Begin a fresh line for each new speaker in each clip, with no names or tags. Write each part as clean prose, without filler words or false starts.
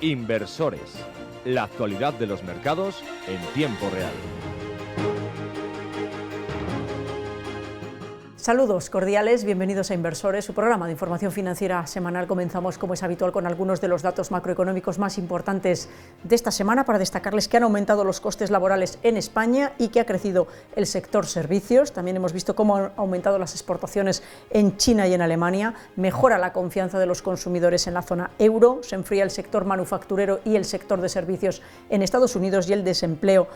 Inversores. La actualidad de los mercados en tiempo real.
Saludos cordiales, bienvenidos a Inversores, su programa de información financiera semanal. Comenzamos, como es habitual, con algunos de los datos macroeconómicos más importantes de esta semana para destacarles que han aumentado los costes laborales en España y que ha crecido el sector servicios. También hemos visto cómo han aumentado las exportaciones en China y en Alemania. Mejora la confianza de los consumidores en la zona euro. Se enfría el sector manufacturero y el sector de servicios en Estados Unidos y el desempleo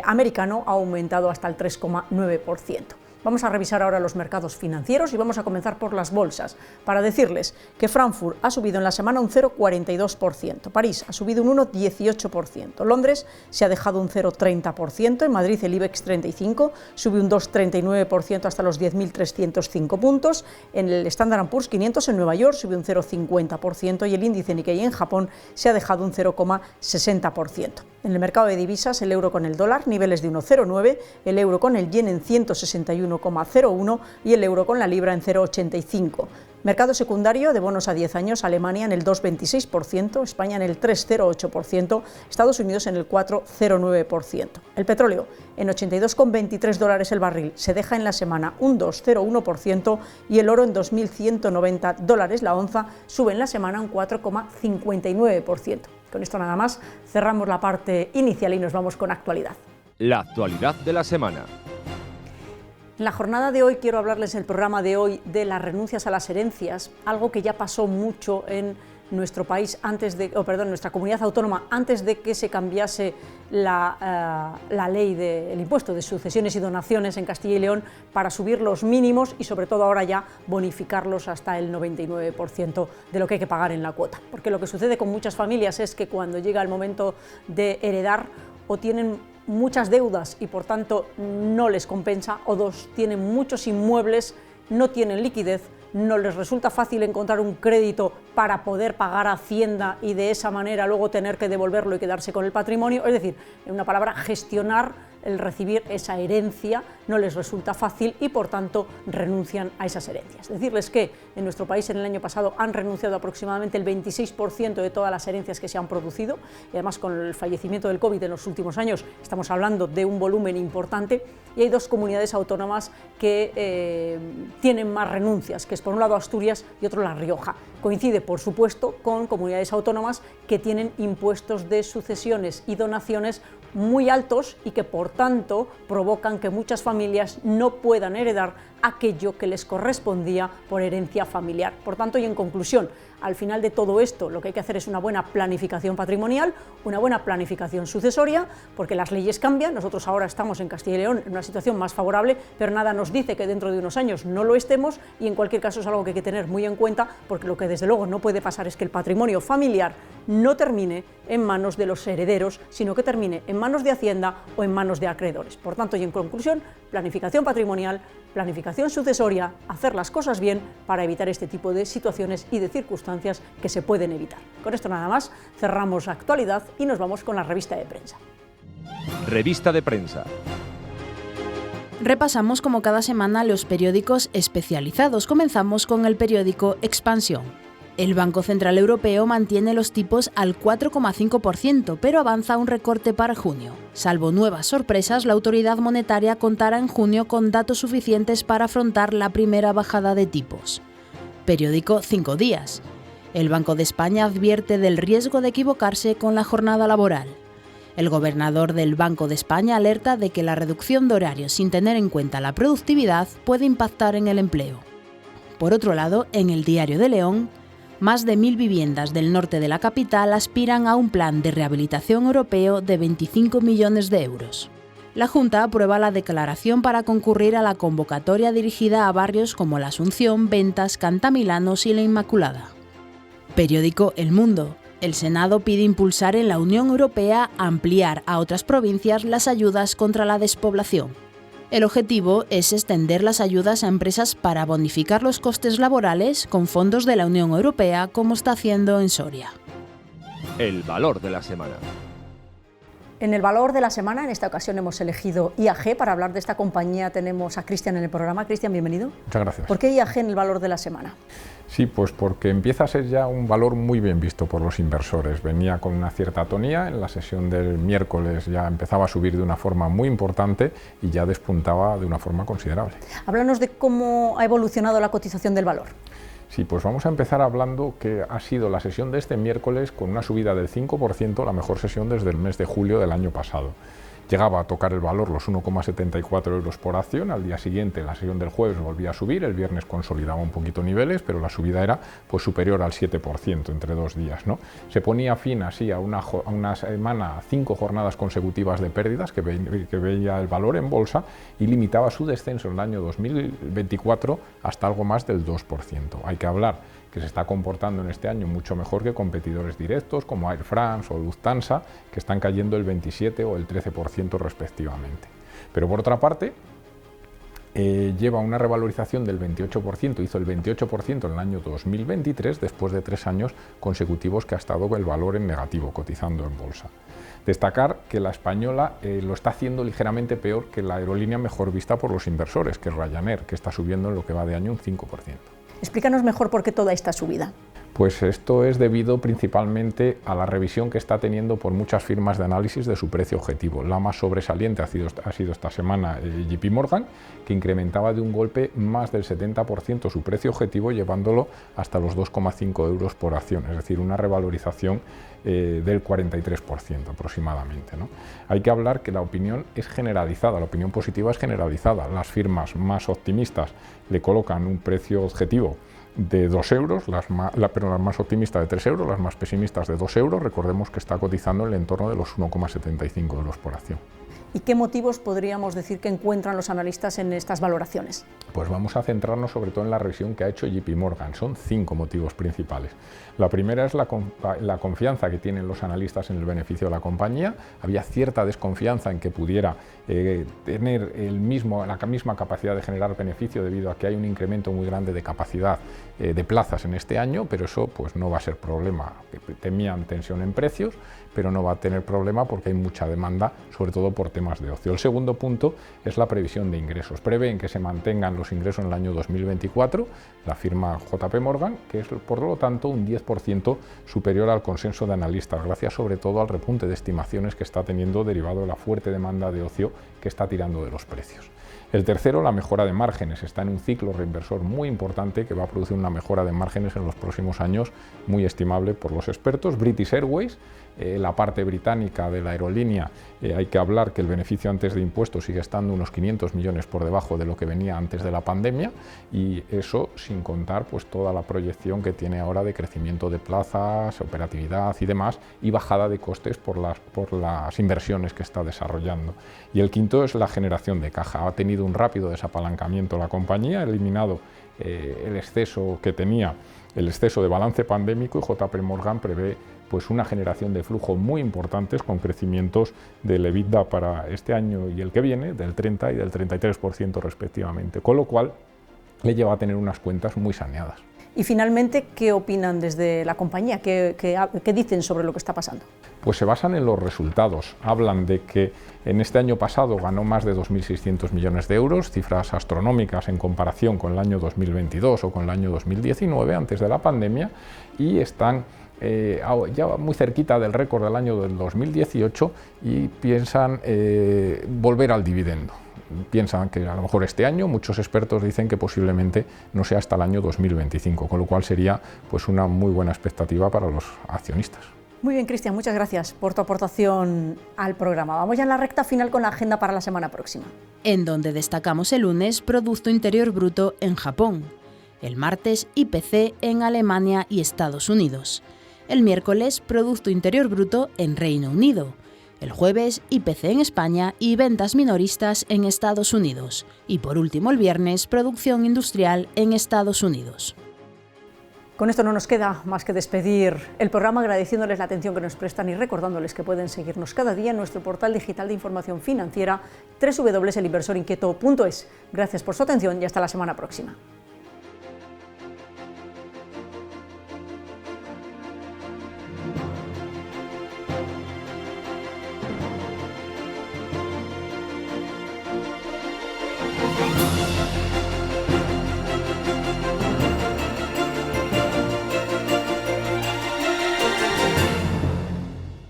americano ha aumentado hasta el 3,9%. Vamos a revisar ahora los mercados financieros y vamos a comenzar por las bolsas para decirles que Frankfurt ha subido en la semana un 0,42%, París ha subido un 1,18%, Londres se ha dejado un 0,30%, en Madrid el IBEX 35 sube un 2,39% hasta los 10.305 puntos, en el Standard & Poor's 500 en Nueva York sube un 0,50% y el índice Nikkei en Japón se ha dejado un 0,60%. En el mercado de divisas, el euro con el dólar, niveles de 1,09, el euro con el yen en 161,01 y el euro con la libra en 0,85. Mercado secundario de bonos a 10 años, Alemania en el 2,26%, España en el 3,08%, Estados Unidos en el 4,09%. El petróleo en $82,23 el barril se deja en la semana un 2,01% y el oro en $2.190 la onza sube en la semana un 4,59%. Con esto nada más, cerramos la parte inicial y nos vamos con actualidad.
La actualidad de la semana.
En la jornada de hoy quiero hablarles en el programa de hoy de las renuncias a las herencias, algo que ya pasó mucho en nuestro país nuestra comunidad autónoma antes de que se cambiase la ley del impuesto de sucesiones y donaciones en Castilla y León para subir los mínimos y sobre todo ahora ya bonificarlos hasta el 99% de lo que hay que pagar en la cuota. Porque lo que sucede con muchas familias es que cuando llega el momento de heredar o tienen muchas deudas y por tanto no les compensa, o dos, tienen muchos inmuebles, no tienen liquidez, no les resulta fácil encontrar un crédito para poder pagar a Hacienda y de esa manera luego tener que devolverlo y quedarse con el patrimonio, es decir, en una palabra, gestionar el recibir esa herencia no les resulta fácil y por tanto renuncian a esas herencias. Decirles que en nuestro país en el año pasado han renunciado aproximadamente el 26% de todas las herencias que se han producido y además con el fallecimiento del COVID en los últimos años estamos hablando de un volumen importante y hay dos comunidades autónomas que tienen más renuncias, que es por un lado Asturias y otro La Rioja. Coincide, por supuesto, con comunidades autónomas que tienen impuestos de sucesiones y donaciones muy altos y que por tanto provocan que muchas familias no puedan heredar aquello que les correspondía por herencia familiar. Por tanto, y en conclusión, al final de todo esto lo que hay que hacer es una buena planificación patrimonial, una buena planificación sucesoria, porque las leyes cambian. Nosotros ahora estamos en Castilla y León en una situación más favorable, pero nada nos dice que dentro de unos años no lo estemos y en cualquier caso es algo que hay que tener muy en cuenta, porque lo que desde luego no puede pasar es que el patrimonio familiar no termine en manos de los herederos, sino que termine en manos de Hacienda o en manos de acreedores. Por tanto, y en conclusión, planificación patrimonial, planificación sucesoria, hacer las cosas bien para evitar este tipo de situaciones y de circunstancias que se pueden evitar. Con esto nada más, cerramos actualidad y nos vamos con la revista de prensa.
Revista de prensa.
Repasamos como cada semana los periódicos especializados. Comenzamos con el periódico Expansión. El Banco Central Europeo mantiene los tipos al 4,5%, pero avanza un recorte para junio. Salvo nuevas sorpresas, la autoridad monetaria contará en junio con datos suficientes para afrontar la primera bajada de tipos. Periódico 5 días. El Banco de España advierte del riesgo de equivocarse con la jornada laboral. El gobernador del Banco de España alerta de que la reducción de horarios sin tener en cuenta la productividad puede impactar en el empleo. Por otro lado, en el Diario de León, más de 1.000 viviendas del norte de la capital aspiran a un plan de rehabilitación europeo de 25 millones de euros. La Junta aprueba la declaración para concurrir a la convocatoria dirigida a barrios como La Asunción, Ventas, Cantamilanos y La Inmaculada. Periódico El Mundo. El Senado pide impulsar en la Unión Europea ampliar a otras provincias las ayudas contra la despoblación. El objetivo es extender las ayudas a empresas para bonificar los costes laborales con fondos de la Unión Europea, como está haciendo en Soria.
El valor de la semana.
En el valor de la semana, en esta ocasión hemos elegido IAG. Para hablar de esta compañía tenemos a Cristian en el programa. Cristian, bienvenido.
Muchas gracias.
¿Por qué IAG en el valor de la semana?
Sí, pues porque empieza a ser ya un valor muy bien visto por los inversores. Venía con una cierta tonía, en la sesión del miércoles ya empezaba a subir de una forma muy importante y ya despuntaba de una forma considerable.
Háblanos de cómo ha evolucionado la cotización del valor.
Sí, pues vamos a empezar hablando que ha sido la sesión de este miércoles con una subida del 5%, la mejor sesión desde el mes de julio del año pasado. Llegaba a tocar el valor los 1,74 euros por acción, al día siguiente la sesión del jueves volvía a subir, el viernes consolidaba un poquito niveles, pero la subida era pues superior al 7% entre 2 días, ¿no? Se ponía fin así a una semana, 5 jornadas consecutivas de pérdidas que veía el valor en bolsa y limitaba su descenso en el año 2024 hasta algo más del 2%. Hay que hablar que se está comportando en este año mucho mejor que competidores directos como Air France o Lufthansa, que están cayendo el 27 o el 13% respectivamente. Pero por otra parte, lleva una revalorización del 28%, hizo el 28% en el año 2023, después de 3 años consecutivos que ha estado el valor en negativo, cotizando en bolsa. Destacar que la española lo está haciendo ligeramente peor que la aerolínea mejor vista por los inversores, que es Ryanair, que está subiendo en lo que va de año un 5%.
Explícanos mejor por qué toda esta subida.
Pues esto es debido principalmente a la revisión que está teniendo por muchas firmas de análisis de su precio objetivo. La más sobresaliente ha sido esta semana JP Morgan, que incrementaba de un golpe más del 70% su precio objetivo, llevándolo hasta los 2,5 euros por acción, es decir, una revalorización del 43% aproximadamente, ¿no? Hay que hablar que la opinión es generalizada, la opinión positiva es generalizada. Las firmas más optimistas le colocan un precio objetivo de 2 euros, pero las más optimistas de 3 euros, las más pesimistas de 2 euros. Recordemos que está cotizando en el entorno de los 1,75 euros por acción.
¿Y qué motivos podríamos decir que encuentran los analistas en estas valoraciones?
Pues vamos a centrarnos sobre todo en la revisión que ha hecho JP Morgan. Son 5 motivos principales. La primera es la confianza que tienen los analistas en el beneficio de la compañía. Había cierta desconfianza en que pudiera tener la misma capacidad de generar beneficio debido a que hay un incremento muy grande de capacidad de plazas en este año, pero eso pues no va a ser problema. Temían tensión en precios, pero no va a tener problema porque hay mucha demanda, sobre todo por temas de ocio. El segundo punto es la previsión de ingresos. Prevén que se mantengan los ingresos en el año 2024, la firma JP Morgan, que es por lo tanto un 10% superior al consenso de analistas, gracias sobre todo al repunte de estimaciones que está teniendo derivado de la fuerte demanda de ocio que está tirando de los precios. El tercero, la mejora de márgenes. Está en un ciclo reinversor muy importante que va a producir una mejora de márgenes en los próximos años muy estimable por los expertos. British Airways, la parte británica de la aerolínea, hay que hablar que el beneficio antes de impuestos sigue estando unos 500 millones por debajo de lo que venía antes de la pandemia, y eso sin contar pues toda la proyección que tiene ahora de crecimiento de plazas, operatividad y demás, y bajada de costes por las inversiones que está desarrollando. Y el quinto es la generación de caja. Ha tenido un rápido desapalancamiento la compañía, ha eliminado el exceso que tenía, el exceso de balance pandémico, y JP Morgan prevé pues una generación de flujo muy importantes con crecimientos del EBITDA para este año y el que viene del 30 y del 33% respectivamente, con lo cual le lleva a tener unas cuentas muy saneadas.
Y finalmente, ¿qué opinan desde la compañía? ¿Qué dicen sobre lo que está pasando?
Pues se basan en los resultados. Hablan de que en este año pasado ganó más de 2.600 millones de euros, cifras astronómicas en comparación con el año 2022 o con el año 2019, antes de la pandemia, y están ya muy cerquita del récord del año del 2018 y piensan volver al dividendo. Piensan que a lo mejor este año, muchos expertos dicen que posiblemente no sea hasta el año 2025, con lo cual sería pues una muy buena expectativa para los accionistas.
Muy bien, Cristian, muchas gracias por tu aportación al programa. Vamos ya en la recta final con la agenda para la semana próxima.
En donde destacamos el lunes Producto Interior Bruto en Japón, el martes IPC en Alemania y Estados Unidos, el miércoles Producto Interior Bruto en Reino Unido, el jueves IPC en España y ventas minoristas en Estados Unidos, y por último el viernes Producción Industrial en Estados Unidos.
Con esto no nos queda más que despedir el programa, agradeciéndoles la atención que nos prestan y recordándoles que pueden seguirnos cada día en nuestro portal digital de información financiera www.elinversorinquieto.es. Gracias por su atención y hasta la semana próxima.